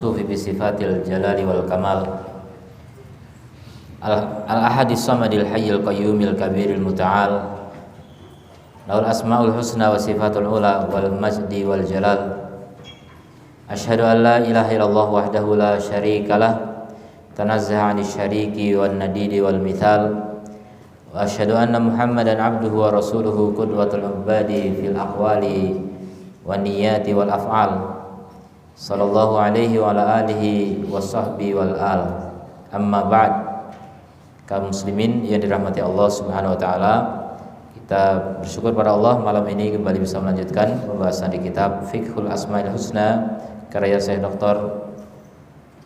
Sufi bi sifatil jalali wal kamal al-ahadis samadil hayyil qayyumil kabiril muta'al lahul asmaul husna wa sifatul ula wal majdi wal jalal. Asyhadu an la ilaha illallah wahdahu la syarikalah tanazzaha 'anil syariki wan nadidi wal mithal. Wa asyhadu anna Muhammadan abduhu wa rasuluhu qudwatul ubadi fil aqwali wan niyyati wal af'al. Sallallahu alaihi wa ala alihi wa sahbihi wal al. Amma ba'd. Kaum muslimin yang dirahmati Allah Subhanahu wa taala, kita bersyukur pada Allah malam ini kembali bisa melanjutkan pembahasan di kitab Fiqhul Asmaul Husna karya Syekh Dr.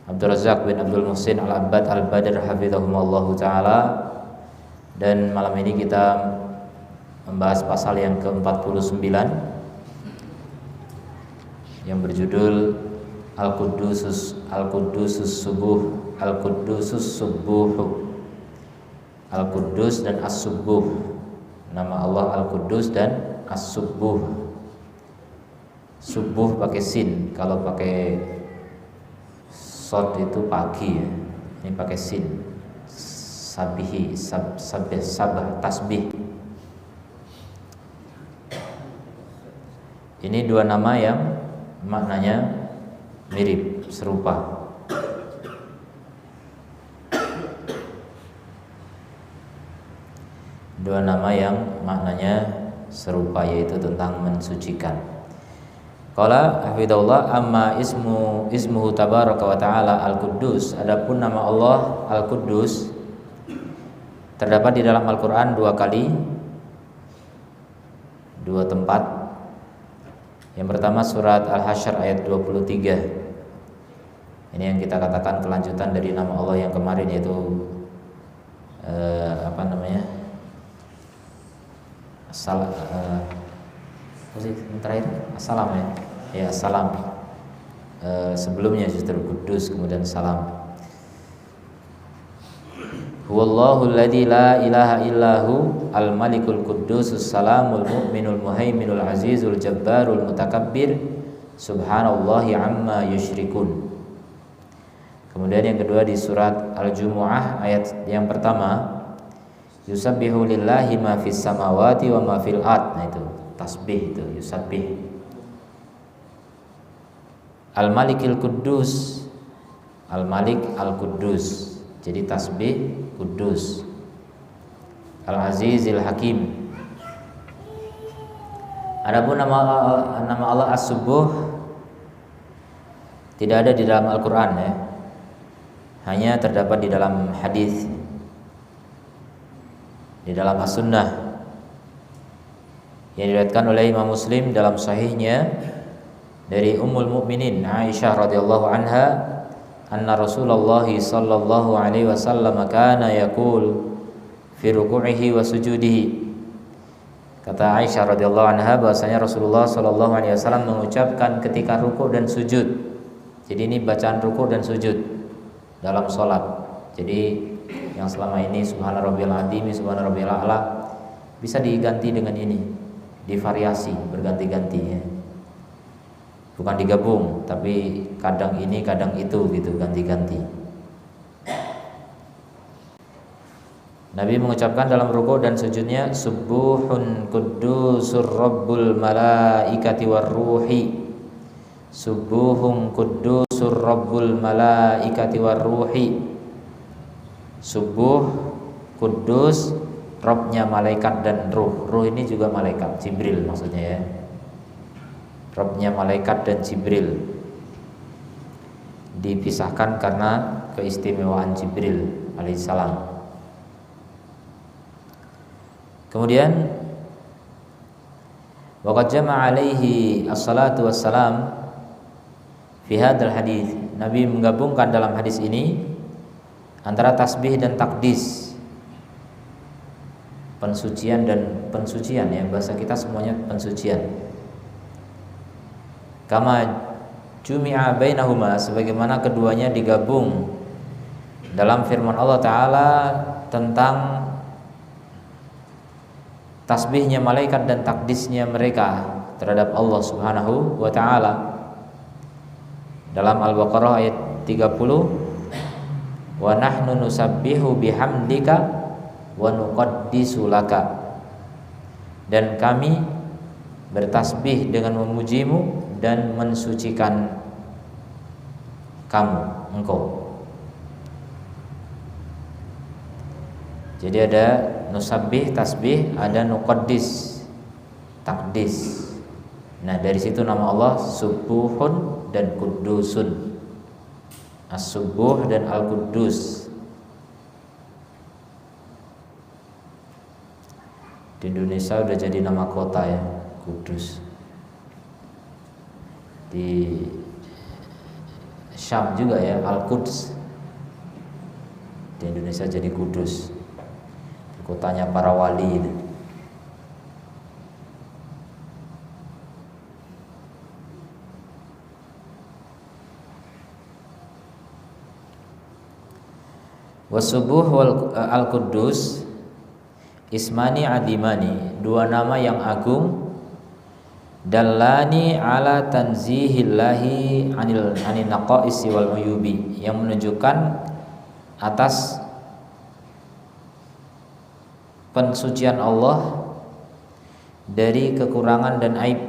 Abdul Razak bin Abdul Muhsin Al-Abbad Al-Badr hafizahumullah taala. Dan malam ini kita membahas pasal yang ke-49 yang berjudul Al-Quddusus Subuh, Al-Quddusus Subuh, Al-Quddus dan As-Subuh. Nama Allah Al-Quddus dan As-Subuh. Subuh pakai sin, kalau pakai sod itu pagi ya. Ini pakai sin. Sabihi, sabah, tasbih. Ini dua nama yang maknanya mirip, serupa. Dua nama yang maknanya serupa, yaitu tentang mensucikan. Qala hafidhullah amma ismuhu tabaraka wa ta'ala Al-Quddus. Adapun nama Allah Al-Quddus terdapat di dalam Al-Qur'an dua kali, dua tempat. Yang pertama surat Al-Hasyr ayat 23. Ini yang kita katakan kelanjutan dari nama Allah yang kemarin, yaitu Assalam ya. Ya, salam. Sebelumnya justru Kudus, kemudian salam. Huwallahu alladzi la ilaha illahu al-malikul quddusus salamul mu'minul muhaiminul azizul jabbarul mutakabbir subhanallahi amma yusyrikun. Kemudian yang kedua di surat Al-Jumu'ah ayat yang pertama, yusabbihu lillahi ma fis samawati wa ma fil ard. Nah itu tasbih, itu yusabbih. Al-Malikil Quddus, Al-Malik Al-Quddus. Jadi tasbih Quddus. Al-Azizil Hakim. Adapun nama Allah As-Subuh tidak ada di dalam Al-Qur'an ya. Hanya terdapat di dalam hadis, di dalam As-Sunnah yang diriwayatkan oleh Imam Muslim dalam sahihnya dari Ummul Mukminin Aisyah radhiyallahu anha, anna Rasulullah sallallahu alaihi wasallam kana yaqul fi ruku'ihi wa sujudihi. Kata Aisyah radhiyallahu anha bahwasanya Rasulullah sallallahu alaihi wasallam mengucapkan ketika ruku' dan sujud. Jadi ini bacaan ruku' dan sujud dalam salat. Jadi yang selama ini subhana rabbiyal azim, subhana rabbiyal a'la bisa diganti dengan ini, divariasi, berganti-ganti ya. Bukan digabung, tapi kadang ini, kadang itu gitu, ganti-ganti. Nabi mengucapkan dalam ruku' dan sujudnya subuhun quddusur rabbul malaikati warruhi. Subuhun quddusur rabbul malaikati warruhi. Subuh, Kudus, Robnya malaikat dan ruh. Ruh ini juga malaikat, Jibril maksudnya ya. Robnya malaikat dan Jibril. Dipisahkan karena keistimewaan Jibril alaihissalam. Kemudian waqad jama'a alaihi as-salatu wassalam fi hadzal hadis. Nabi menggabungkan dalam hadis ini antara tasbih dan takdis, pensucian dan pensucian ya, bahasa kita semuanya pensucian. Kama jumi'a bainahuma, sebagaimana keduanya digabung dalam firman Allah Ta'ala tentang tasbihnya malaikat dan takdisnya mereka terhadap Allah Subhanahu wa Ta'ala. dalam Al-Baqarah ayat 30, wa nahnu nusabbihu bihamdika wa nuqaddisu laka, dan kami bertasbih dengan memujimu dan mensucikan kamu, engkau. Jadi ada nusabbih tasbih, ada nuqaddis takdis. Nah, dari situ nama Allah Subuhun dan Qudusun. As-Subuh dan Al-Quddus. Di Indonesia udah jadi nama kota ya, Kudus. Di Syam juga ya, Al-Quds. Di Indonesia jadi Kudus, kotanya para wali itu. Wasubuh wal al-Quddus ismani adimani, dua nama yang agung, dallani ala tanzihillahi anin naqaisi wal uyubi, yang menunjukkan atas pensucian Allah dari kekurangan dan aib,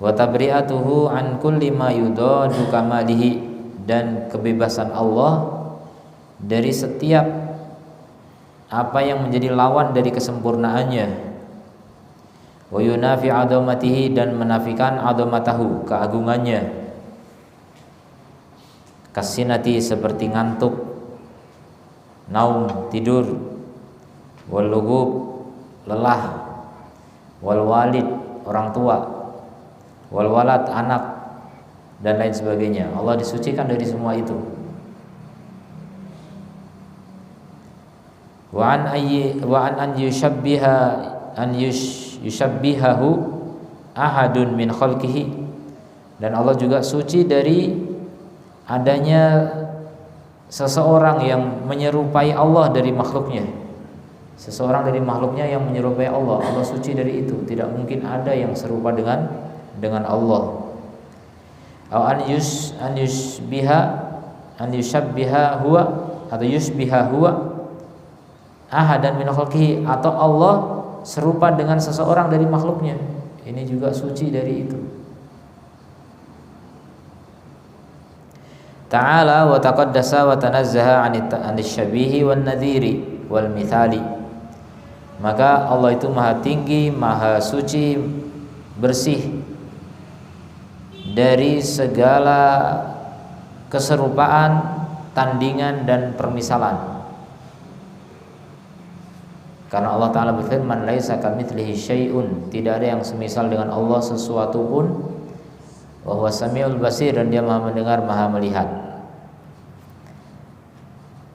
wa tabri'atuhu an kulli ma yudadu kamalihi, dan kebebasan Allah dari setiap apa yang menjadi lawan dari kesempurnaannya, wa yunafi adamatihi, dan menafikan adamatahu, keagungannya, kasinati, seperti ngantuk, naum, tidur, wal lugub, lelah, wal walid, orang tua, wal walad, anak, dan lain sebagainya. Allah disucikan dari semua itu. Wa an yushabbihahu ahadun min khalqihi, dan Allah juga suci dari adanya seseorang yang menyerupai Allah dari makhluknya. Seseorang dari makhluknya yang menyerupai Allah, Allah suci dari itu. Tidak mungkin ada yang serupa dengan Allah. An yushbiha huwa, atau yushbiha huwa ahadan min khalqihi, atau Allah serupa dengan seseorang dari makhluknya. Ini juga suci dari itu. Ta'ala wa taqaddasa wa tanazzaha 'anil syabihi wan nadhiri wal mithali. Maka Allah itu maha tinggi, maha suci, bersih dari segala keserupaan, tandingan, dan permisalan. Karena Allah Ta'ala berfirman, laisa kamitslihi syai'un, tidak ada yang semisal dengan Allah sesuatu pun, wa huwas samiul basir, dan Dia maha mendengar, maha melihat.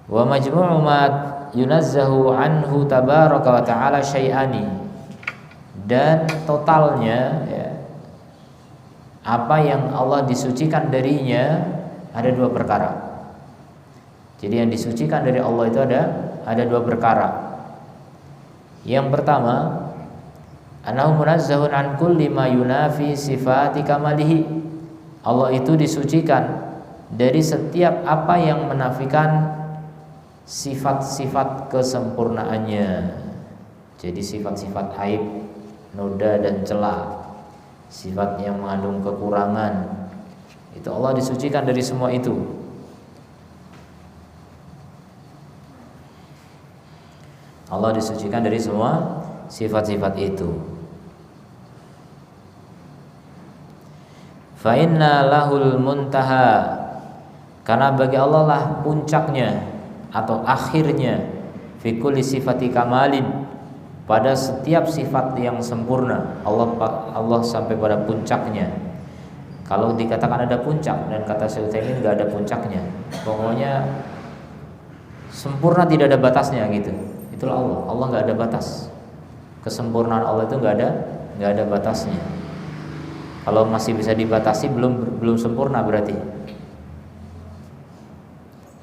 Wa majmu'u ma yunazzahu anhu tabaraka wa ta'ala syai'ani, dan totalnya ya, apa yang Allah disucikan darinya ada dua perkara. Jadi yang disucikan dari Allah itu ada dua perkara. Yang pertama, annahu munazzahun an kulli ma yunafi sifati kamalihi. Allah itu disucikan dari setiap apa yang menafikan sifat-sifat kesempurnaannya. Jadi sifat-sifat aib, noda, dan celah, sifat yang mengandung kekurangan, itu Allah disucikan dari semua itu. Allah disucikan dari semua sifat-sifat itu. Fa inna lahul muntaha, karena bagi Allah lah puncaknya atau akhirnya, fi kulli sifati kamalin, pada setiap sifat yang sempurna. Allah sampai pada puncaknya. Kalau dikatakan ada puncak, dan kata Syekh Utsaimin enggak ada puncaknya, pokoknya sempurna, tidak ada batasnya gitu. Itulah Allah. Allah enggak ada batas. Kesempurnaan Allah itu enggak ada batasnya. Kalau masih bisa dibatasi, belum sempurna berarti.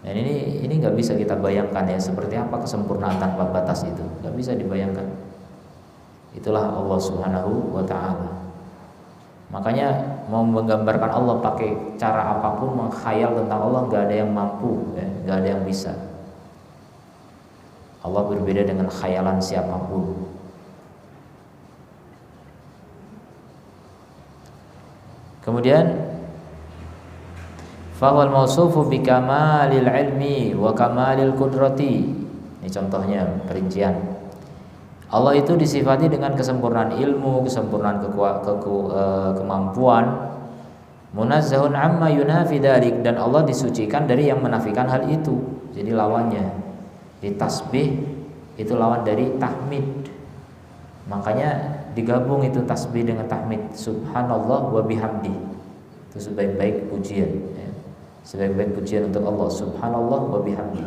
Dan ini nggak bisa kita bayangkan ya, seperti apa kesempurnaan tanpa batas itu, nggak bisa dibayangkan. Itulah Allah Subhanahu wa Ta'ala. Makanya mau menggambarkan Allah pakai cara apapun, mengkhayal tentang Allah, nggak ada yang mampu, ya, nggak ada yang bisa. Allah berbeda dengan khayalan siapapun. Kemudian fawal mausufu bi kamalil ilmi wa kamalil qudrati. Ini contohnya perincian. Allah itu disifati dengan kesempurnaan ilmu, kesempurnaan kemampuan. Munazzahun amma yunafi dzalik, dan Allah disucikan dari yang menafikan hal itu. Jadi lawannya. Di tasbih itu lawan dari tahmid. Makanya digabung itu tasbih dengan tahmid. Subhanallah wa bihamdi. Itu sebaik-baik pujian, ya. Sebaik-baik pujian untuk Allah. Subhanallah wa bihamdi.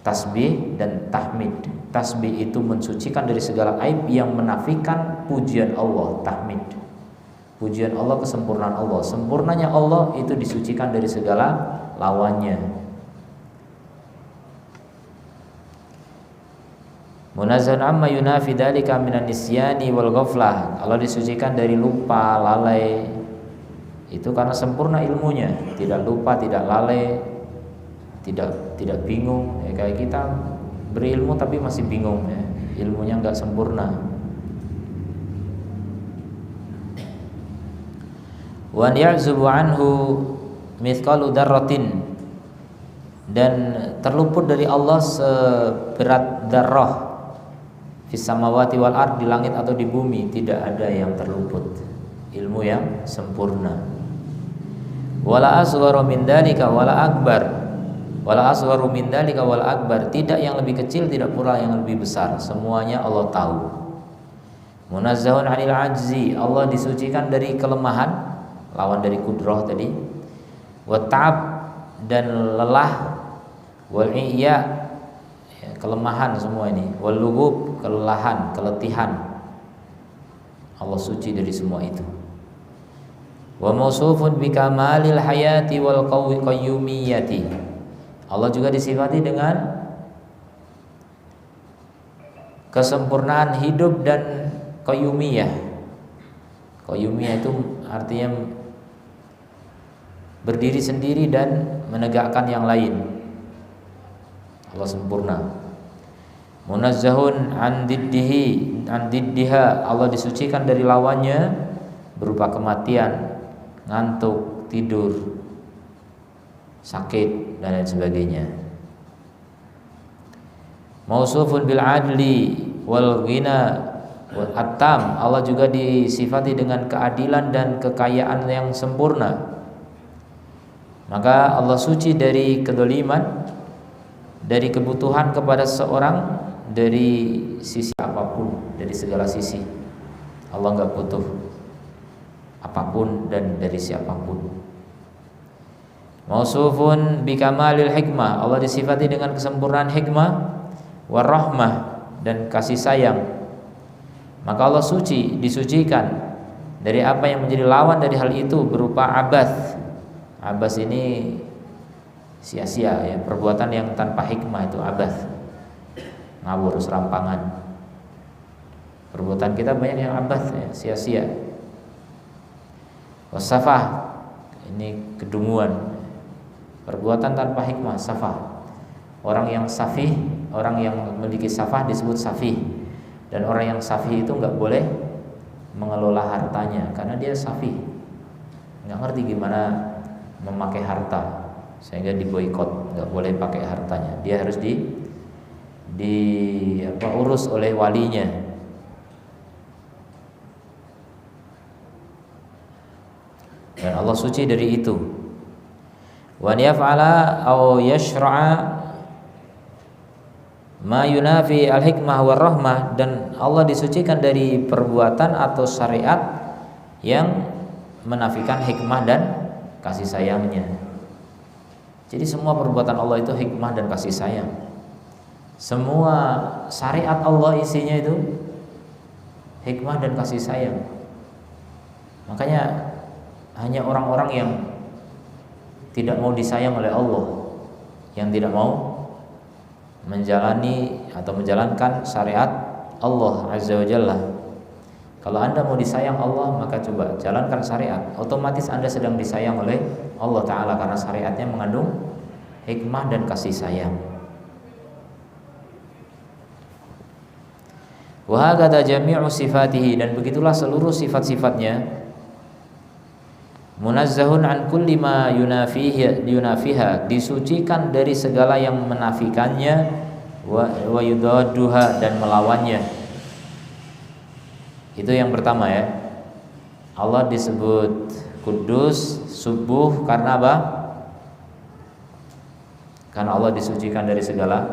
Tasbih dan tahmid. Tasbih itu mensucikan dari segala aib, yang menafikan pujian Allah, tahmid. Pujian Allah, kesempurnaan Allah. Sempurnanya Allah itu disucikan dari segala lawannya. Munazzahun amma yunafi dzalika minan nisyani wal ghaflah. Allah disucikan dari lupa, lalai. Itu karena sempurna ilmunya, tidak lupa, tidak lalai, tidak bingung. Ya, kayak kita berilmu tapi masih bingung, ya. Ilmunya enggak sempurna. Wa ya'zubu anhu mithqalu dzarratin, dan terluput dari Allah seberat dzarrah fis samawati wal ard, di langit atau di bumi, tidak ada yang terluput. Ilmu yang sempurna. Wala asgharu min dzalika wala akbar. Wala asgharu min dzalika wala akbar, tidak yang lebih kecil, tidak pula yang lebih besar. Semuanya Allah tahu. Munazzahun 'anil ajzi, Allah disucikan dari kelemahan, lawan dari kudrah tadi. Wa ta'ab, dan lelah. Wal i'ya, kelemahan semua ini. Wal lughub, kelelahan, keletihan. Allah suci dari semua itu. Wa mausufun bi kamalil hayati wal qayyumiyyati. Allah juga disifati dengan kesempurnaan hidup dan qayyumiyah. Qayyumiyah itu artinya berdiri sendiri dan menegakkan yang lain. Allah sempurna. Munazzahun an diddiha, Allah disucikan dari lawannya berupa kematian, ngantuk, tidur, sakit, dan lain sebagainya. Mausufun bil adli wal ghina wal attam, Allah juga disifati dengan keadilan dan kekayaan yang sempurna. Maka Allah suci dari kedoliman, dari kebutuhan kepada seorang, dari sisi apapun, dari segala sisi. Allah enggak butuh apapun dan dari siapapun. Mausufun bikamalil hikmah, Allah disifati dengan kesempurnaan hikmah, warahmah, dan kasih sayang. Maka Allah suci, disucikan dari apa yang menjadi lawan dari hal itu, berupa abath. Abath ini sia-sia, ya, perbuatan yang tanpa hikmah, itu abath, ngawur, serampangan. Perbuatan kita banyak yang abath, ya, sia-sia. Wasafah, ini kedunguan, perbuatan tanpa hikmah, safah. Orang yang safih, orang yang memiliki safah disebut safih. Dan orang yang safih itu nggak boleh mengelola hartanya karena dia safih, nggak ngerti gimana memakai harta, sehingga diboikot, nggak boleh pakai hartanya. Dia harus urus oleh walinya. Dan Allah suci dari itu. Wa yaf'ala aw yashra'a ma yunafi al-hikmah war rahmah, dan Allah disucikan dari perbuatan atau syariat yang menafikan hikmah dan kasih sayangnya. Jadi semua perbuatan Allah itu hikmah dan kasih sayang. Semua syariat Allah isinya itu hikmah dan kasih sayang. Makanya hanya orang-orang yang tidak mau disayang oleh Allah, yang tidak mau menjalani atau menjalankan syariat Allah Azza wa Jalla. Kalau Anda mau disayang Allah, maka coba jalankan syariat. Otomatis Anda sedang disayang oleh Allah Ta'ala, karena syariatnya mengandung hikmah dan kasih sayang. Wa hakadha jami'u sifatihi, dan begitulah seluruh sifat-sifatnya. Munazzahun an kulli ma yunafiha, disucikan dari segala yang menafikannya, wa yudadduha, dan melawannya. Itu yang pertama ya. Allah disebut kudus, subuh karena apa? Karena Allah disucikan dari segala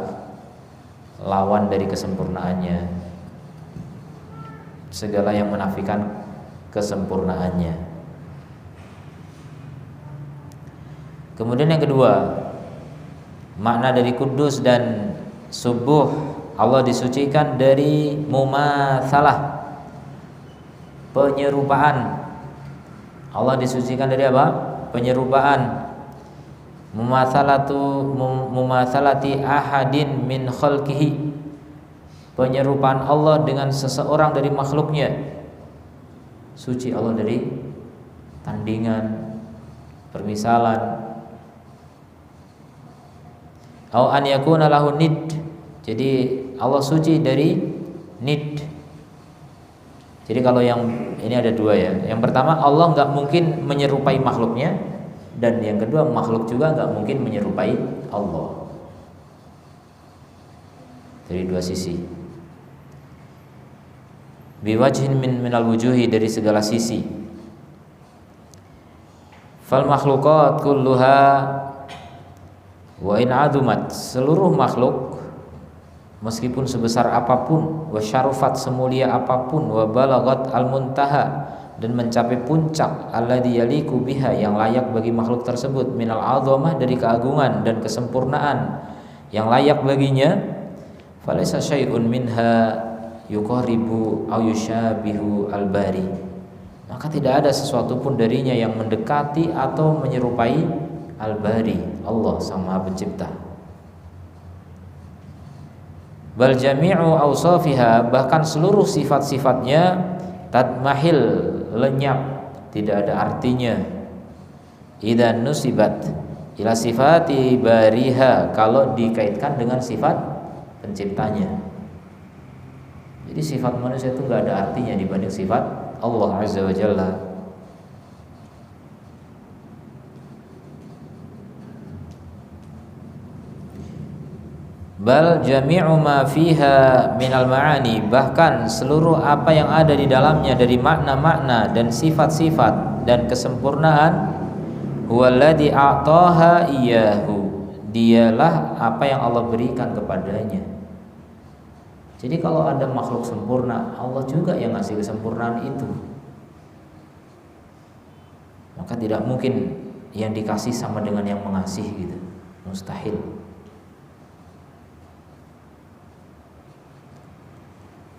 lawan dari kesempurnaannya, segala yang menafikan kesempurnaannya. Kemudian yang kedua, makna dari kudus dan subuh, Allah disucikan dari mumatsalah, penyerupaan. Allah disucikan dari apa? Penyerupaan. Mumatsalati ahadin min khalqihi, penyerupaan Allah dengan seseorang dari makhluknya. Suci Allah dari tandingan, permisalan. Au an yakuna lahu nid, jadi Allah suci dari nid. Jadi kalau yang ini ada dua ya. Yang pertama, Allah nggak mungkin menyerupai makhluknya, dan yang kedua, makhluk juga nggak mungkin menyerupai Allah. Dari dua sisi. Biwajhin minal wujuhi, dari segala sisi. Fal makhluqat kulluha wa in adumat, seluruh makhluk meskipun sebesar apapun, wa syarufat, semulia apapun, wa balagat al-muntaha, dan mencapai puncak, alladzi yaliku biha, yang layak bagi makhluk tersebut, minal azamah, dari keagungan dan kesempurnaan yang layak baginya, falaysa syai'un minha yuqaribu aw yushabihu al-bari, maka tidak ada sesuatu pun darinya yang mendekati atau menyerupai al-bari, Allah Sang Maha Pencipta. Bal jami'u awsafiha, bahkan seluruh sifat-sifatnya, tadmahil, lenyap, tidak ada artinya. Idza nusibat ila sifati bariha, kalau dikaitkan dengan sifat penciptanya. Jadi sifat manusia itu enggak ada artinya dibanding sifat Allah Azza wa Jalla. Bal jami'u ma fiha minal ma'ani, bahkan seluruh apa yang ada di dalamnya dari makna-makna dan sifat-sifat dan kesempurnaan, huwallazi a'taha iyyahu, dialah apa yang Allah berikan kepadanya. Jadi kalau ada makhluk sempurna, Allah juga yang ngasih kesempurnaan itu. Maka tidak mungkin yang dikasih sama dengan yang mengasih gitu. Mustahil.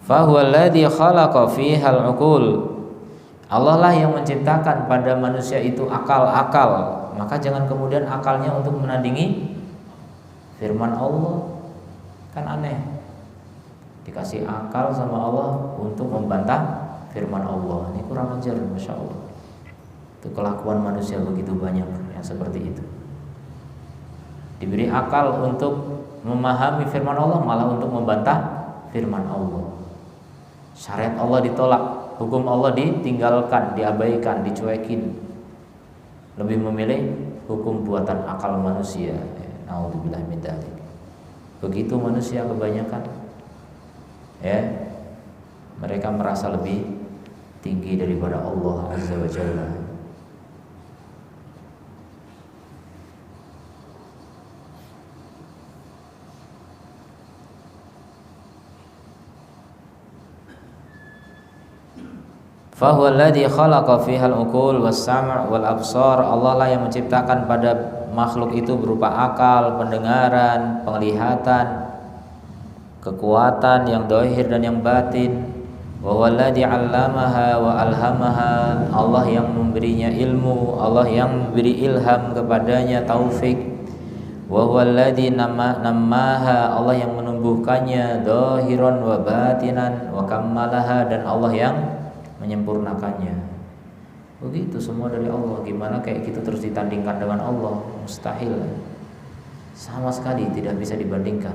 Fahuwallazi khalaqa fihal uqul, Allah lah yang menciptakan pada manusia itu akal-akal. Maka jangan kemudian akalnya untuk menandingi firman Allah. Kan aneh, dikasih akal sama Allah untuk membantah firman Allah. Ini kurang ajar, Masya Allah. Itu kelakuan manusia begitu banyak yang seperti itu. Diberi akal untuk memahami firman Allah, malah untuk membantah firman Allah. Syariat Allah ditolak, hukum Allah ditinggalkan, diabaikan, dicuekin. Lebih memilih hukum buatan akal manusia. Nauzubillah min dzalik. Begitu manusia kebanyakan. Ya. Mereka merasa lebih tinggi daripada Allah Azza wa Jalla. Fahuwa alladhi khalaqa fihal uqul was-sam' wal absar, Allah lah yang menciptakan pada makhluk itu berupa akal, pendengaran, penglihatan, kekuatan yang zahir dan yang batin. Wa huwallazi 'allamaha wa alhamaha, Allah yang memberinya ilmu, Allah yang memberi ilham kepadanya, taufik. Wa huwallazi nammaha, Allah yang menumbuhkannya zahiran wa batinan, wa kammalaha, dan Allah yang menyempurnakannya. Begitu semua dari Allah. Gimana kayak gitu terus ditandingkan dengan Allah? Mustahil. Sama sekali tidak bisa dibandingkan.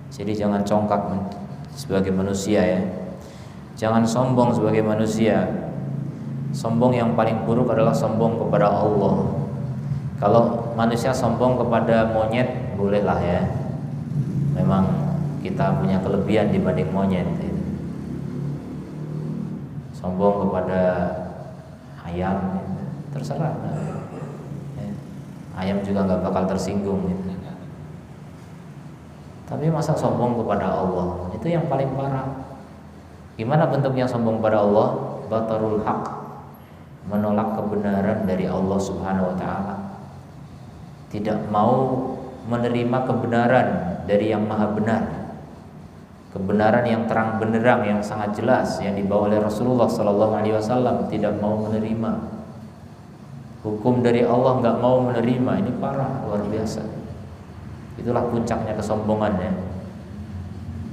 Jadi jangan congkak sebagai manusia ya. Jangan sombong sebagai manusia. Sombong yang paling buruk adalah sombong kepada Allah. Kalau manusia sombong kepada monyet bolehlah ya. Memang kita punya kelebihan dibanding monyet. Sombong kepada ayam terserah. Ayam juga nggak bakal tersinggung gitu. Tapi masa sombong kepada Allah, itu yang paling parah. Gimana bentuknya sombong kepada Allah? Batarul haq, menolak kebenaran dari Allah Subhanahu wa taala. Tidak mau menerima kebenaran dari yang maha benar. Kebenaran yang terang benderang, yang sangat jelas, yang dibawa oleh Rasulullah sallallahu alaihi wasallam, tidak mau menerima. Hukum dari Allah nggak mau menerima. Ini parah, luar biasa. Itulah puncaknya kesombongan ya.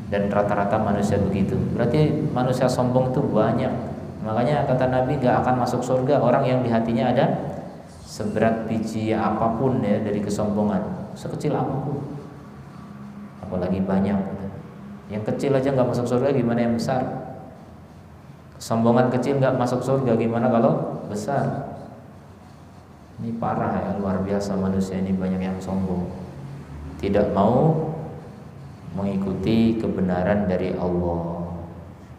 Dan rata-rata manusia begitu. Berarti manusia sombong itu banyak. Makanya kata Nabi, nggak akan masuk surga orang yang di hatinya ada seberat biji apapun ya dari kesombongan, sekecil apapun. Apalagi banyak. Yang kecil aja nggak masuk surga, gimana yang besar? Kesombongan kecil nggak masuk surga, gimana kalau besar? Ini parah ya, luar biasa manusia ini banyak yang sombong. Tidak mau mengikuti kebenaran dari Allah.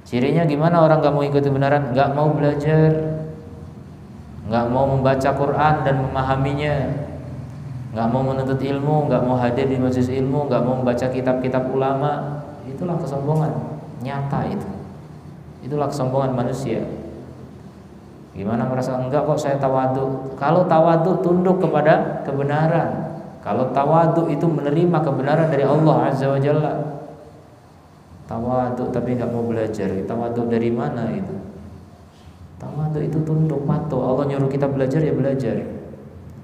Cirinya gimana orang gak mau ikuti kebenaran? Gak mau belajar, gak mau membaca Quran dan memahaminya, gak mau menuntut ilmu, gak mau hadir di majelis ilmu, gak mau membaca kitab-kitab ulama. Itulah kesombongan nyata itu. Itulah kesombongan manusia. Gimana merasa enggak kok saya tawadhu? Kalau tawadhu tunduk kepada kebenaran. Kalau tawadhu itu menerima kebenaran dari Allah Azza wa Jalla. Tawadhu tapi enggak mau belajar. Tawadhu dari mana itu? Tawadhu itu tunduk patuh. Allah nyuruh kita belajar ya belajar.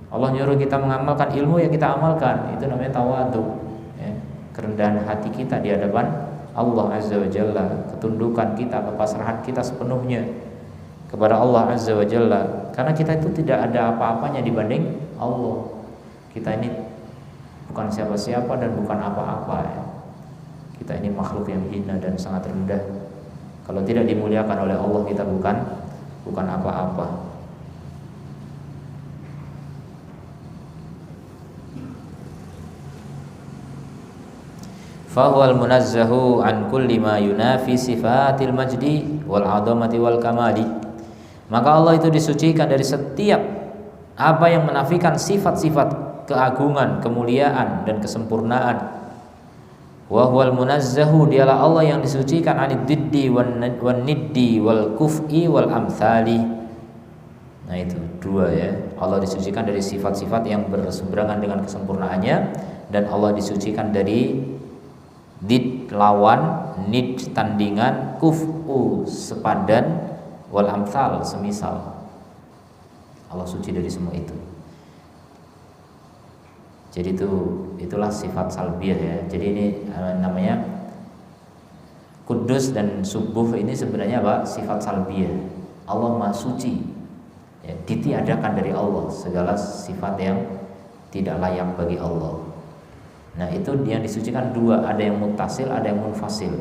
Allah nyuruh kita mengamalkan ilmu ya kita amalkan. Itu namanya tawadhu. Ya. Kerendahan hati kita di hadapan Allah Azza wa Jalla. Ketundukan kita, kepasrahan kita sepenuhnya kepada Allah Azza wa Jalla. Karena kita itu tidak ada apa-apanya dibanding Allah. Kita ini bukan siapa-siapa dan bukan apa-apa ya. Kita ini makhluk yang hina dan sangat rendah. Kalau tidak dimuliakan oleh Allah, kita bukan apa-apa. Fahuwal munazzahu an kulli ma yunafi sifatil majdi wal 'azamati wal kamali. Maka Allah itu disucikan dari setiap apa yang menafikan sifat-sifat keagungan, kemuliaan dan kesempurnaan. Wa huwal munazzahu, dialah Allah yang disucikan anid diddi wan niddi wal kuf'i wal amthali. Nah itu dua ya. Allah disucikan dari sifat-sifat yang berseberangan dengan kesempurnaannya, dan Allah disucikan dari did lawan, nid tandingan, kuf'u sepadan, wal amthal semisal. Allah suci dari semua itu. Jadi itulah sifat salbiyah ya. Jadi ini namanya kudus dan subuh ini sebenarnya apa? Sifat salbiyah. Allah Maha Suci. Ya, ditiadakan dari Allah segala sifat yang tidak layak bagi Allah. Nah, itu yang disucikan dua, ada yang muttasil, ada yang munfasil.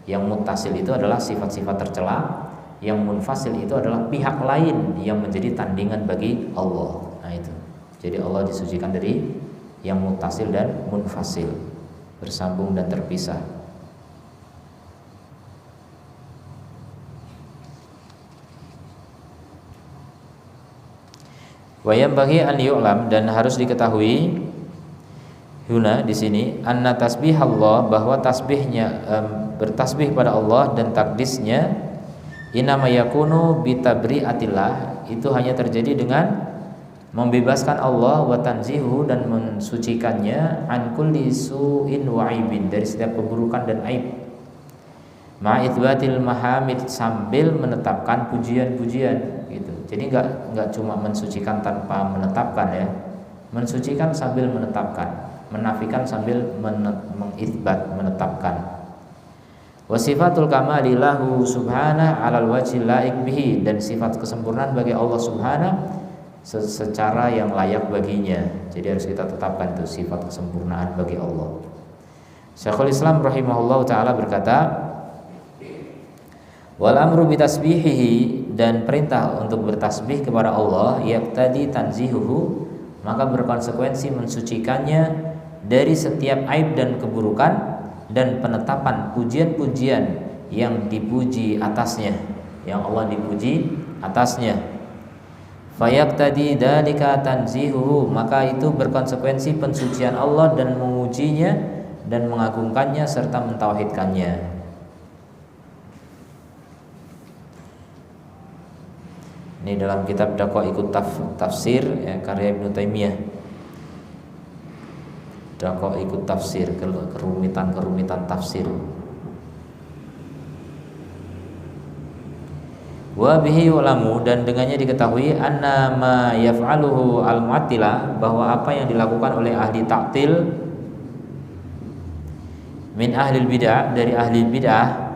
Yang muttasil itu adalah sifat-sifat tercela, yang munfasil itu adalah pihak lain yang menjadi tandingan bagi Allah. Nah, itu. Jadi Allah disucikan dari yang muttasil dan munfasil, bersambung dan terpisah. Wa yanbaghi an yu'lam, dan harus diketahui huna di sini anna tasbihallah, bahwa tasbihnya bertasbih pada Allah dan takdisnya inama yakunu bitabri'atillah, itu hanya terjadi dengan membebaskan Allah wa tanzihu, dan mensucikannya an kulli su'in wa aibin, dari setiap keburukan dan aib, ma'ithbatil mahamid, sambil menetapkan pujian-pujian gitu. Jadi enggak cuma mensucikan tanpa menetapkan ya. Mensucikan sambil menetapkan, menafikan sambil mengitsbat, menetapkan. Wa sifatul kamali lahu subhanahu 'alal wajhil laik bihi, dan sifat kesempurnaan bagi Allah subhanahu secara yang layak baginya. Jadi harus kita tetapkan itu sifat kesempurnaan bagi Allah. Syekhul Islam rahimahullah taala berkata, wal amru bitasbihihi, dan perintah untuk bertasbih kepada Allah yaqtadi tanzihuhu, maka berkonsekuensi mensucikannya dari setiap aib dan keburukan, dan penetapan pujian-pujian yang dipuji atasnya, yang Allah dipuji atasnya. Fayaqtadi dzalika tanzihuhu, maka itu berkonsekuensi pensucian Allah dan memujinya dan mengagungkannya serta mentauhidkannya. Ini dalam kitab Daqaiqut Tafsir ya, karya Ibnu Taimiyah. Daqaiqut Tafsir, kerumitan tafsir. Wa bihi ulamu, dan dengannya diketahui anna ma yaf'aluhu al-mu'attilah, bahwa apa yang dilakukan oleh ahli ta'til min ahli bid'ah, dari ahli bid'ah,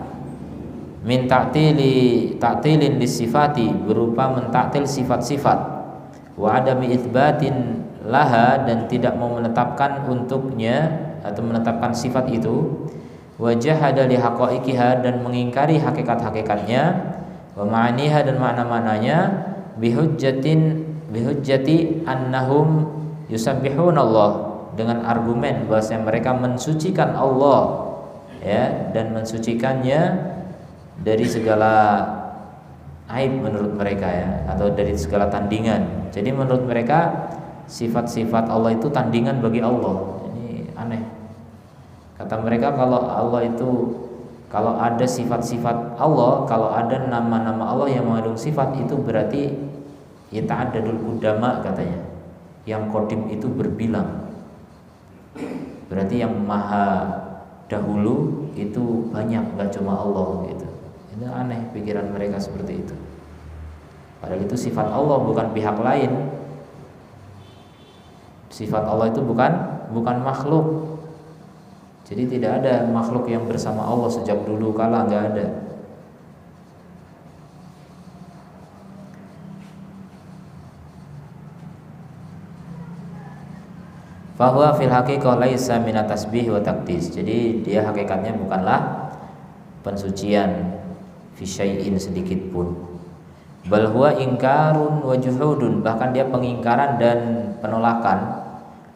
min ta'tilin lisifati, berupa mentaktil sifat-sifat, wa adami itsbatin laha, dan tidak mau menetapkan untuknya atau menetapkan sifat itu, wa jahada li haqaiqiha, dan mengingkari hakikat-hakikatnya, wa ma'aniha, dan makna-maknanya, bihujjati annahum yusabbihuna Allah, dengan argumen bahwasanya mereka mensucikan Allah ya, dan mensucikannya dari segala aib menurut mereka ya, atau dari segala tandingan. Jadi menurut mereka sifat-sifat Allah itu tandingan bagi Allah. Ini aneh. Kata mereka kalau Allah itu, kalau ada sifat-sifat Allah, kalau ada nama-nama Allah yang mengandung sifat, itu berarti yata'addadul qudama katanya. Yang qadim itu berbilang. Berarti yang maha dahulu itu banyak, enggak cuma Allah gitu. Itu aneh pikiran mereka seperti itu. Padahal itu sifat Allah, bukan pihak lain. Sifat Allah itu bukan makhluk. Jadi tidak ada makhluk yang bersama Allah sejak dulu kala, enggak ada. Fahuwa fil haqiqah laisa minat tasbih wa taqdis. Jadi dia hakikatnya bukanlah pensucian fi syai'in sedikit pun. Bal huwa ingkarun wa juhudun, bahkan dia pengingkaran dan penolakan,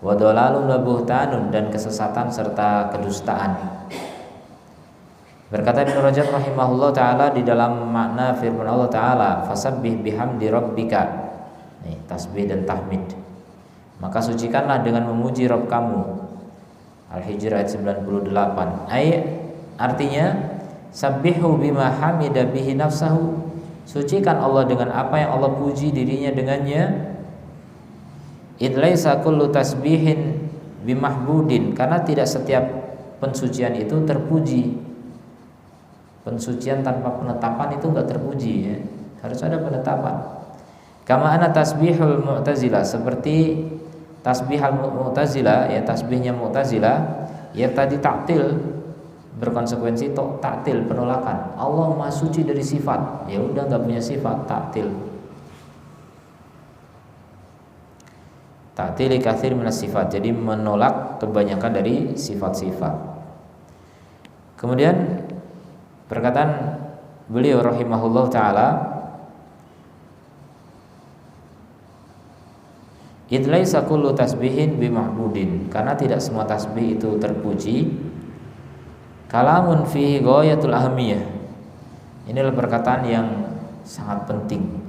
wa dhalalun wa buhtanun, dan kesesatan serta kedustaan. Berkata Ibnu Rajab rahimahullah taala di dalam makna firman Allah taala, fasabbih bihamdi rabbika. Nih, tasbih dan tahmid. Maka sucikanlah dengan memuji Rabb kamu. Al-Hijr ayat 98. Artinya sabbihu bima hamida bihi nafsahu. Sucikan Allah dengan apa yang Allah puji dirinya dengannya. Idlaisa kullu tasbihin bimahbudin, karena tidak setiap pensucian itu terpuji. Pensucian tanpa penetapan itu enggak terpuji ya. Harus ada penetapan. Kama ana tasbihul mu'tazilah, seperti tasbih al-mu'tazilah ya, tasbihnya mu'tazilah ya, tadi ta'til, berkonsekuensi ta'til, penolakan. Allah Maha suci dari sifat, ya udah enggak punya sifat, ta'til. Ta'til katsir minas sifat, jadi menolak kebanyakan dari sifat-sifat. Kemudian perkataan beliau rahimahullah taala, idlaisa kullu tasbihin bimahbudin, karena tidak semua tasbih itu terpuji. Kalamun fihi ghayatul ahamiyah, inilah perkataan yang sangat penting.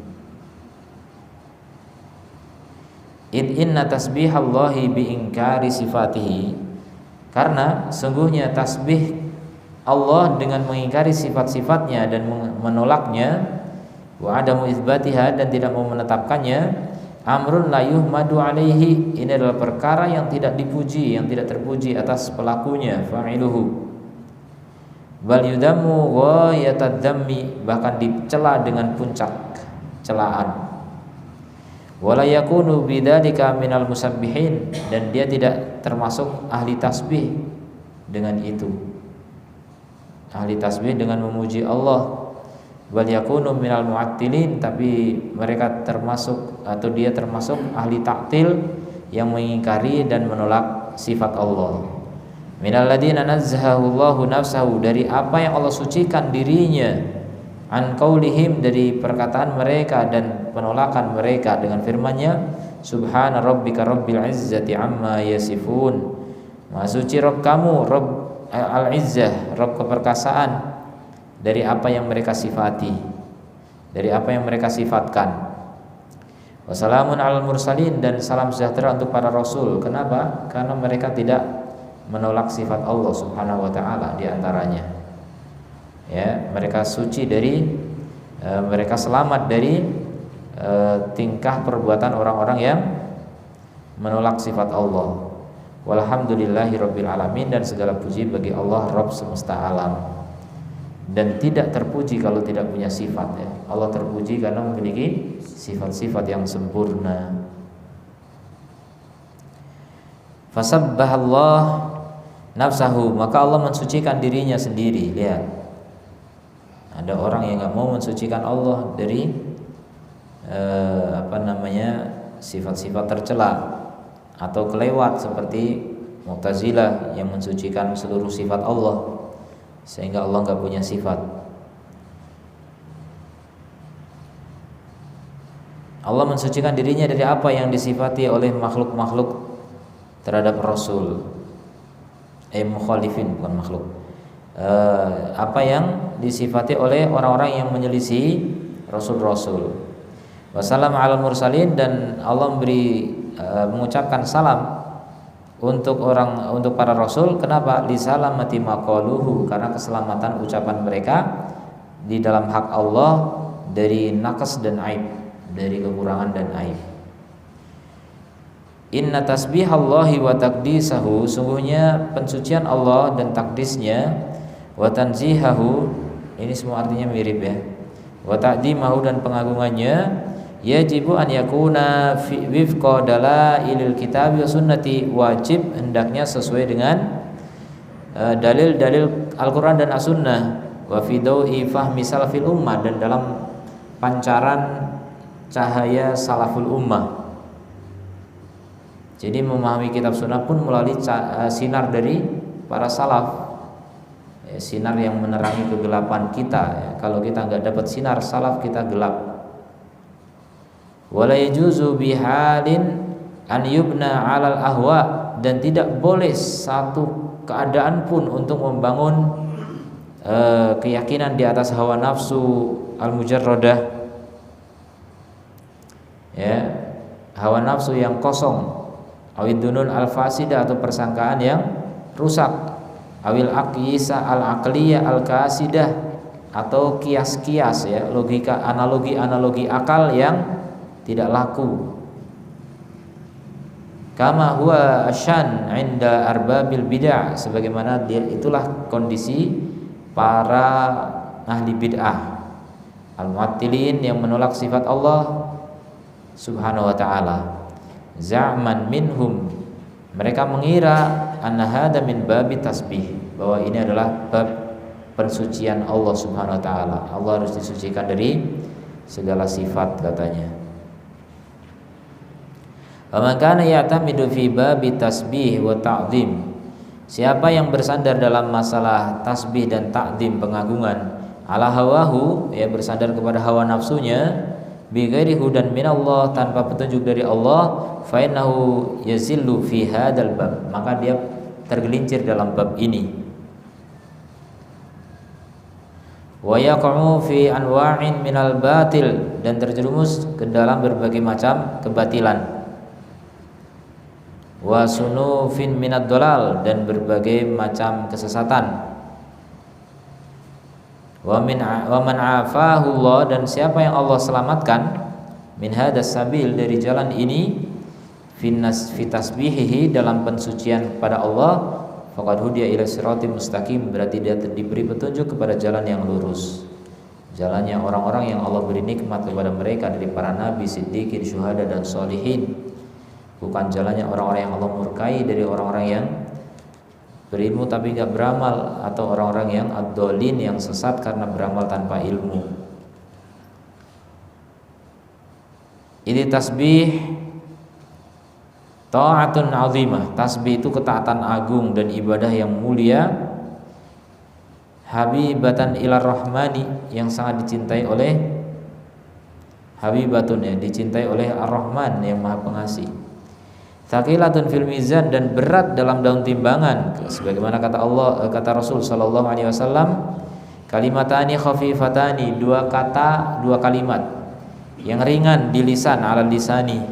Id inna tasbihallahi biingkari sifatihi, karena sungguhnya tasbih Allah dengan mengingkari sifat-sifatnya dan menolaknya, wa adamu itsbatiha, dan tidak mau menetapkannya, amrun la yuhmadu alaihi, ini adalah perkara yang tidak dipuji, yang tidak terpuji atas pelakunya, fa'iluhu. Bal yudamu ghayatad dammi, bahkan dicela dengan puncak celaan. Wala yakunu bidzalika minal musabbihin, dan dia tidak termasuk ahli tasbih dengan itu. ahli tasbih dengan memuji Allah. Wal yakunu minal mu'attilin, tapi mereka termasuk atau dia termasuk ahli ta'til yang mengingkari dan menolak sifat Allah. Minal ladzina nazzahu Allahu nafsahu, dari apa yang Allah sucikan dirinya, an qaulihim, dari perkataan mereka dan penolakan mereka dengan firman-Nya, subhana rabbika rabbil izzati amma yasifun. Maha suci Rabb kamu, Rabb al-izzah, Rabb keperkasaan, dari apa yang mereka sifati, dari apa yang mereka sifatkan. Wassalamun alal mursalin, dan salam sejahtera untuk para rasul. Kenapa? Karena mereka tidak menolak sifat Allah Subhanahu wa taala di antaranya. Ya, mereka suci dari mereka selamat dari tingkah perbuatan orang-orang yang menolak sifat Allah. Walhamdulillahirabbil alamin, dan segala puji bagi Allah Rabb semesta alam. Dan tidak terpuji kalau tidak punya sifat, ya. Allah terpuji karena memiliki sifat-sifat yang sempurna. Fasabbahallah nafsahu, maka Allah mensucikan dirinya sendiri. Lihat, ada orang yang nggak mau mensucikan Allah dari sifat-sifat tercela atau kelewat, seperti Mu'tazilah yang mensucikan seluruh sifat Allah sehingga Allah nggak punya sifat. Allah mensucikan dirinya dari apa yang disifati oleh makhluk-makhluk terhadap Rasul. Mukhalifin, bukan makhluk. Apa yang disifati oleh orang-orang yang menyelisih Rasul-Rasul. Wassalam ala mursalin, dan Allah mengucapkan salam untuk para rasul. Kenapa? Li salamati maqaluhu, karena keselamatan ucapan mereka di dalam hak Allah dari naqas dan aib, dari kekurangan dan aib. Inna tasbihallahi wa taqdisahu, sungguhnya pensucian Allah dan takdisnya, wa tanzihahu, ini semua artinya mirip ya, wa ta'dimahu, dan pengagungannya, yajibu an yakuna wifqa dalailil kitab wa sunnati, wajib hendaknya sesuai dengan dalil-dalil Al-Qur'an dan As-Sunnah, wa fi dawi fahmi salafil ummah, dan dalam pancaran cahaya salaful ummah. Jadi memahami kitab sunnah pun melalui sinar dari para salaf, sinar yang menerangi kegelapan kita. Kalau kita nggak dapat sinar salaf, kita gelap. Wala yajuzu bihalin an yubna 'alal ahwa, dan tidak boleh satu keadaan pun untuk membangun keyakinan di atas hawa nafsu al-mujarradah, ya, hawa nafsu yang kosong, awid dunun al-fasidah, atau persangkaan yang rusak, awil aqyisa al-aqliyah al-kasidah, atau kias-kias, ya, logika, analogi akal yang tidak laku. Kama huwa asyan 'inda arbabil bid'ah, sebagaimana itulah kondisi para ahli bid'ah, al-mu'attilin, yang menolak sifat Allah Subhanahu wa taala. Za'man minhum, mereka mengira anna hada min babi tasbih, bahwa ini adalah bab pensucian Allah Subhanahu wa taala. Allah harus disucikan dari segala sifat, katanya. Wa kana ya'tamidu fi babi tasbih wa ta'zim, siapa yang bersandar dalam masalah tasbih dan ta'zim, pengagungan, ala hawahu, ya, bersandar kepada hawa nafsunya, bi ghairi hudan minallah, tanpa petunjuk dari Allah, fa innahu yazillu fi hadzal bab, maka dia tergelincir dalam bab ini. Wa yaqa'u fi anwa'in minal batil, dan terjerumus ke dalam berbagai macam kebatilan. Wa sunufin minad dolal, dan berbagai macam kesesatan. Wa man afahu Allah, dan siapa yang Allah selamatkan, min hadas sabil, dari jalan ini, fi tasbihihi, dalam pensucian kepada Allah, faqad hudiya ila siratim mustaqim, berarti dia diberi petunjuk kepada jalan yang lurus, jalannya orang-orang yang Allah beri nikmat kepada mereka dari para nabi, siddiqin, syuhada, dan sholihin, bukan jalannya orang-orang yang Allah murkai, dari orang-orang yang berilmu tapi nggak beramal, atau orang-orang yang ad-dhalin, yang sesat karena beramal tanpa ilmu. Ini tasbih ta'atun 'azimah. Tasbih itu ketaatan agung dan ibadah yang mulia. Habibatan ilar rahmani, yang sangat dicintai oleh habibatun, ya, dicintai oleh ar-Rahman yang Maha Pengasih. Thaqilatun fil mizan, dan berat dalam daun timbangan, sebagaimana kata Allah, kata Rasul sallallahu alaihi wasallam, kalimatani khafifatani, dua kata, dua kalimat yang ringan di lisan, ala lisani,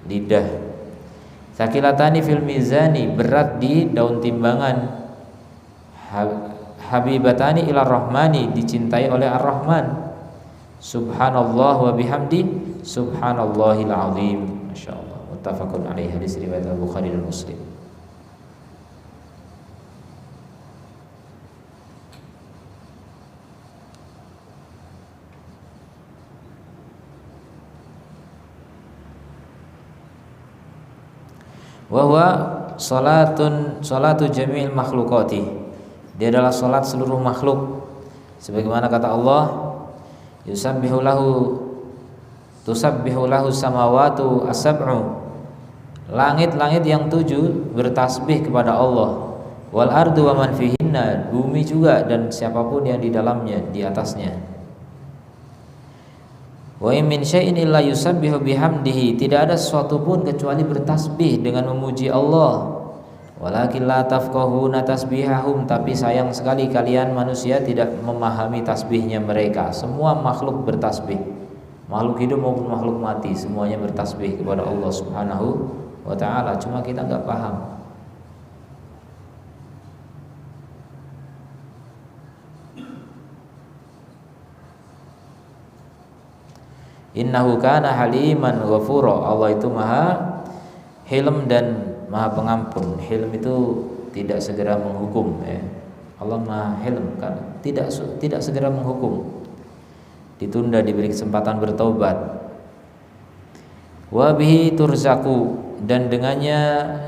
lidah. Thaqilatani fil mizani, berat di daun timbangan. Habibatani ila rahmani, dicintai oleh ar-Rahman. Subhanallah wa bihamdi, subhanallahil azim. Masyaallah. Muttafaqun alaihi, hadis riwayat Al-Bukhari dan Muslim. Wa huwa salatu jami'il makhluqati, dia adalah salat seluruh makhluk, sebagaimana kata Allah, tusabbihu lahu samawatu as-sab'u, langit-langit yang 7 bertasbih kepada Allah, wal ardu wa man fihinna, bumi juga dan siapapun yang di dalamnya, di atasnya. Wa in min syai'in illa yusabbihu bihamdihi, tidak ada sesuatu pun kecuali bertasbih dengan memuji Allah. Walakin la tafqahuna tasbihahum, tapi sayang sekali kalian manusia tidak memahami tasbihnya mereka. Semua makhluk bertasbih, makhluk hidup maupun makhluk mati, semuanya bertasbih kepada Allah Subhanahu wa ta'ala, cuma kita nggak paham. Innahu kana haliman ghafura, Allah itu maha hilm dan maha pengampun. Hilm itu tidak segera menghukum, ya. Allah maha hilm, kan tidak segera menghukum, ditunda, diberi kesempatan bertaubat. Wa bihi turzaku, dan dengannya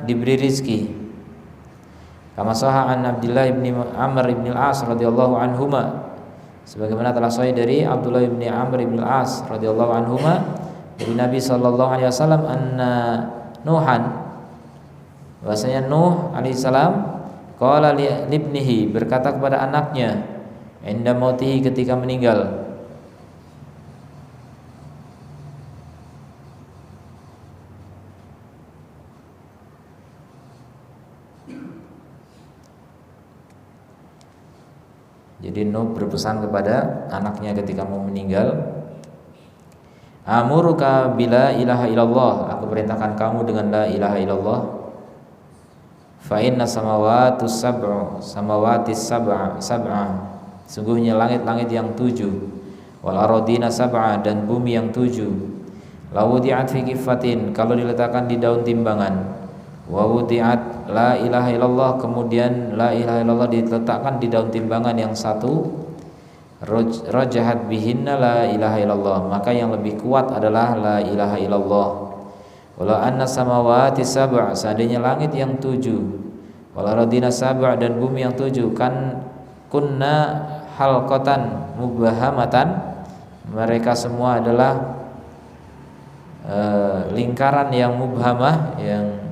diberi rizki. Kama sahha an Abdullah bin Amr bin al-As radhiyallahu anhuma, sebagaimana telah sahih dari Abdullah bin Amr bin al-As radhiyallahu anhuma dari Nabi sallallahu alaihi wasallam, anna Nuhan, bahwasanya Nuh alaihi salam, qala li ibnihi, berkata kepada anaknya, inda mautihi, ketika meninggal, jadi Nuh berpesan kepada anaknya ketika mau meninggal, amuruka bila ilaha illallah, aku perintahkan kamu dengan la ilaha illallah. Fa inna samawati sab'a, sungguhnya langit-langit yang 7, wal aradina sab'a, dan bumi yang 7, la wudi'at fi kifatin, kalau diletakkan di daun timbangan, wa wudi'at la ilaha illallah, kemudian la ilaha illallah diletakkan di daun timbangan yang satu, rajahat bihinna la ilaha illallah, maka yang lebih kuat adalah la ilaha illallah. Walau anna samawati sab'a, seandainya langit yang 7, wal aradina sab'a, dan bumi yang 7, kan kunna halqatan mubahamatan, mereka semua adalah lingkaran yang mubhamah, yang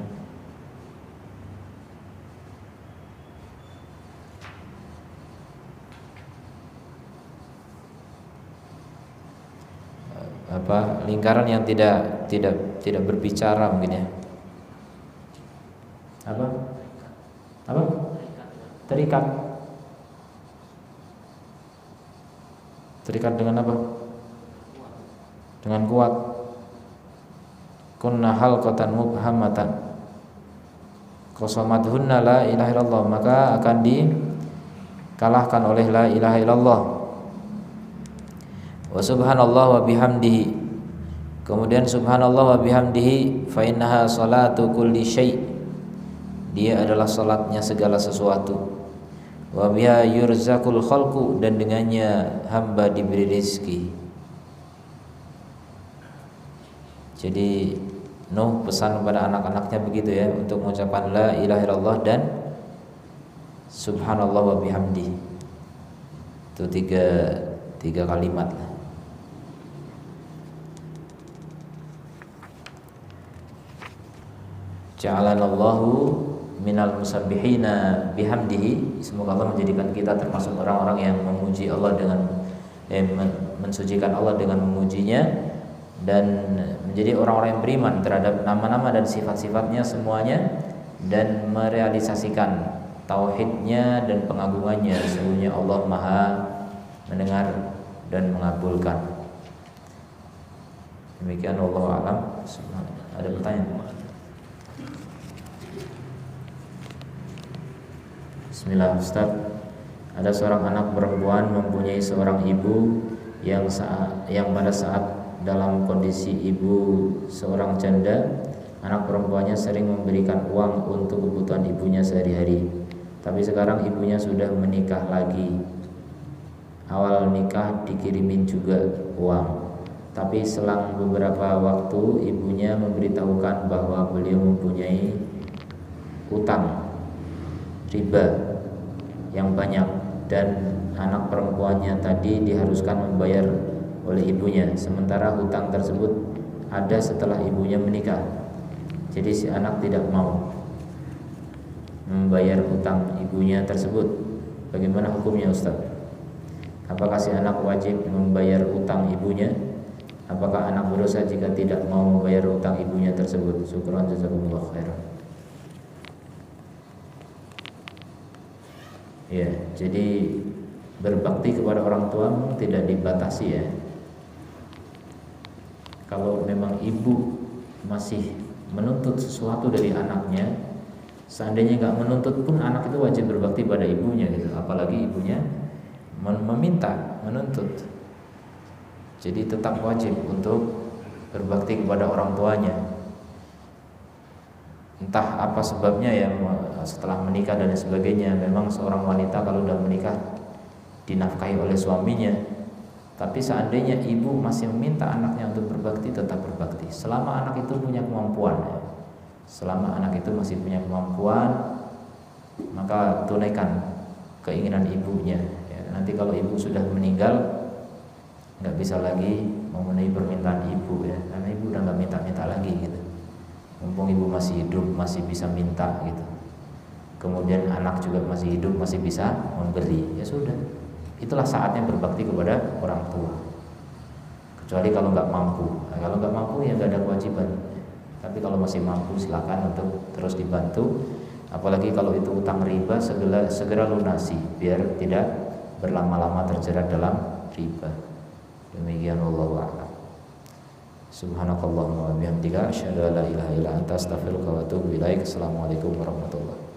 lingkaran yang tidak berbicara, mungkin ya. Terikat dengan apa? Dengan kuat. Kunna halqatan mubhamatan qasamadhunna la ilaha illallah, maka akan dikalahkan oleh la ilaha illallah. Wa subhanallah wa bihamdihi, kemudian subhanallah wa bihamdihi, fa innaha salatu kulli syai', dia adalah salatnya segala sesuatu. Wa biha yurzaqul khalqu, dan dengannya hamba diberi rezeki. Jadi Nuh pesan kepada anak-anaknya begitu, ya, untuk mengucapkan la ilaha illallah dan subhanallah wa bihamdi. Itu tiga kalimat lah. Ja'alanallahu minal musabbihina bihamdihi. Semoga Allah menjadikan kita termasuk orang-orang yang memuji Allah dengan mensucikan Allah dengan memujinya, dan menjadi orang-orang yang beriman terhadap nama-nama dan sifat-sifatnya semuanya, dan merealisasikan tauhidnya dan pengagungannya. Sesungguhnya Allah Maha mendengar dan mengabulkan. Demikian, wallahu a'lam. Ada pertanyaan? Bismillah, Ustaz. Ada seorang anak perempuan mempunyai seorang ibu yang pada saat dalam kondisi ibu seorang janda, anak perempuannya sering memberikan uang untuk kebutuhan ibunya sehari-hari. Tapi sekarang ibunya sudah menikah lagi. Awal nikah dikirimin juga uang. Tapi selang beberapa waktu ibunya memberitahukan bahwa beliau mempunyai utang riba yang banyak, dan anak perempuannya tadi diharuskan membayar oleh ibunya, sementara hutang tersebut ada setelah ibunya menikah. Jadi si anak tidak mau membayar hutang ibunya tersebut. Bagaimana hukumnya, Ustaz? Apakah si anak wajib membayar hutang ibunya? Apakah anak berdosa jika tidak mau membayar hutang ibunya tersebut? Syukran, jazakumullah khairan. Ya, jadi berbakti kepada orang tua tidak dibatasi ya. Kalau memang ibu masih menuntut sesuatu dari anaknya, seandainya nggak menuntut pun anak itu wajib berbakti pada ibunya gitu. Apalagi ibunya meminta, menuntut. Jadi tetap wajib untuk berbakti kepada orang tuanya. Entah apa sebabnya ya, setelah menikah dan sebagainya. Memang seorang wanita kalau sudah menikah dinafkahi oleh suaminya. Tapi seandainya ibu masih meminta anaknya untuk berbakti, tetap berbakti selama anak itu punya kemampuan ya. Selama anak itu masih punya kemampuan, maka tunaikan keinginan ibunya ya. Nanti kalau ibu sudah meninggal, nggak bisa lagi memenuhi permintaan ibu ya, karena ibu udah nggak minta-minta lagi gitu. Mumpung ibu masih hidup, masih bisa minta gitu. Kemudian anak juga masih hidup, masih bisa memberi. Ya sudah, itulah saatnya berbakti kepada orang tua. Kecuali kalau nggak mampu. Nah, kalau nggak mampu ya nggak ada kewajiban. Tapi kalau masih mampu silakan untuk terus dibantu. Apalagi kalau itu utang riba, segera lunasi biar tidak berlama-lama terjerat dalam riba. Demikian, wallahu a'lam. Subhanakallahumma wa bihamdika asyhadu an la ilaha illa anta astaghfiruka wa atubu ilaik. Assalamualaikum warahmatullahi wabarakatuh.